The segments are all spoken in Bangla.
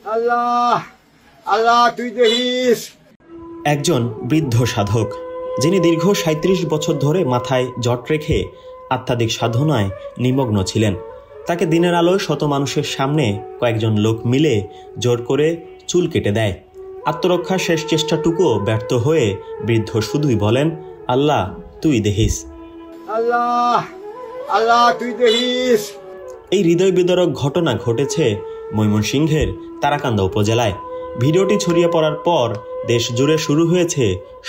আল্লাহ আল্লাহ তুই দেখিস। একজন বৃদ্ধ সাধক, যিনি দীর্ঘ ৩৭ বছর ধরে মাথায় জট রেখে আধ্যাত্মিক সাধনায় নিমগ্ন ছিলেন, তাকে দিনের আলোয় শত মানুষের সামনে কয়েকজন লোক মিলে জোর করে চুল কেটে দেয়। আত্মরক্ষার শেষ চেষ্টাটুকুও ব্যর্থ হয়ে বৃদ্ধ শুধুই বলেন, আল্লাহ তুই দেখিস। আল্লাহ আল্লাহ তুই দেখিস। এই হৃদয় বিদারক ঘটনা ঘটেছে ময়মনসিংহের তারাকান্দা উপজেলায়। ভিডিওটি ছড়িয়ে পড়ার পর দেশ জুড়ে শুরু হয়েছে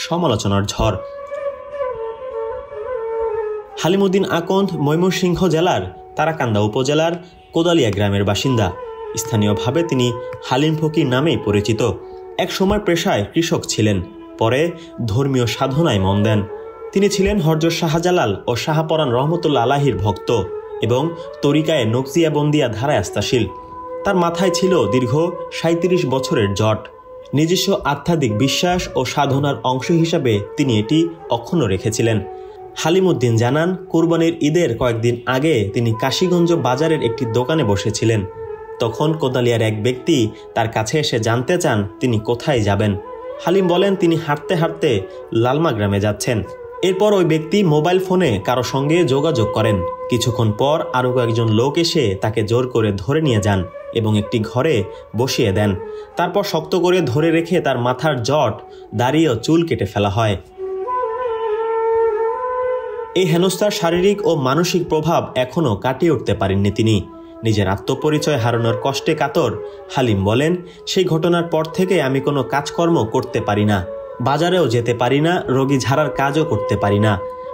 সমালোচনার ঝড়। হালিমউদ্দিন আকন্দ ময়মনসিংহ জেলার তারাকান্দা উপজেলার কোদালিয়া গ্রামের বাসিন্দা। স্থানীয়ভাবে তিনি হালিম ফকির নামেই পরিচিত। এক সময় পেশায় কৃষক ছিলেন, পরে ধর্মীয় সাধনায় মন দেন। তিনি ছিলেন হযরত শাহজালাল ও শাহপরাণ রহমতুল্লাহ আলাইহির ভক্ত এবং তরিকায়ে নকশিয়াবন্দিয়া ধারায় আস্থাশীল। তার মাথায় ছিল দীর্ঘ ৩৭ বছরের জট। নিজস্ব আধ্যাত্মিক বিশ্বাস ও সাধনার অংশ হিসাবে তিনি এটি অক্ষুণ্ণ রেখেছিলেন। হালিমউদ্দিন জানান, কুরবানির ঈদের কয়েকদিন আগে তিনি কাশীগঞ্জ বাজারের একটি দোকানে বসেছিলেন। তখন কোদালিয়ার এক ব্যক্তি তার কাছে এসে জানতে চান তিনি কোথায় যাবেন। হালিম বলেন তিনি হাঁটতে হাঁটতে লালমা গ্রামে যাচ্ছেন। এরপর ওই ব্যক্তি মোবাইল ফোনে কারো সঙ্গে যোগাযোগ করেন। কিছুক্ষণ পর আরও কয়েকজন লোক এসে তাকে জোর করে ধরে নিয়ে যান এবং একটি ঘরে বসিয়ে দেন। তারপর শক্ত করে ধরে রেখে তার মাথার জট, দাড়ি ও চুল কেটে ফেলা হয়। এই হেনস্থার শারীরিক ও মানসিক প্রভাব এখনও কাটিয়ে উঠতে পারেননি তিনি। নিজের আত্মপরিচয় হারানোর কষ্টে কাতর হালিম বলেন, সেই ঘটনার পর থেকে আমি কোনো কাজকর্ম করতে পারি না, বাজারেও যেতে পারি না, রোগী ঝাড়ার কাজও করতে পারি না।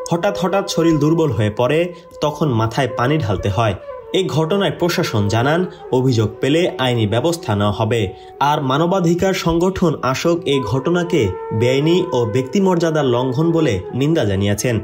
হঠাৎ হঠাৎ শরীর দুর্বল হয়ে পড়ে, তখন মাথায় পানি ঢালতে হয়। এই ঘটনায় প্রশাসন জানান, অভিযোগ পেলে আইনি ব্যবস্থা নেওয়া হবে। আর মানবাধিকার সংগঠন আশোক এই ঘটনাকে বেআইনি ও ব্যক্তিমর্যাদার লঙ্ঘন বলে নিন্দা জানিয়েছেন।